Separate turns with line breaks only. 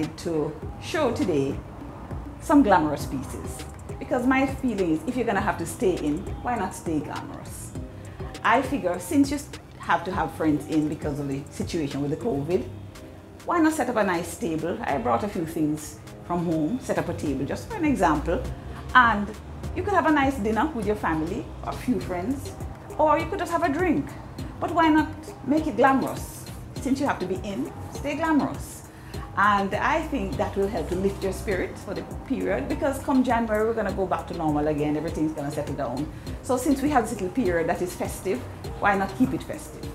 decided to show today some glamorous pieces, because my feeling is if you're gonna have to stay in, why not stay glamorous? I figure since you have to have friends in because of the situation with the COVID, why not set up a nice table? I brought a few things from home, set up a table just for an example, and you could have a nice dinner with your family, a few friends, or you could just have a drink. But why not make it glamorous? Since you have to be in, stay glamorous. And I think that will help to lift your spirits for the period, because come January we're gonna go back to normal again, everything's gonna settle down. So since we have this little period that is festive, why not keep it festive?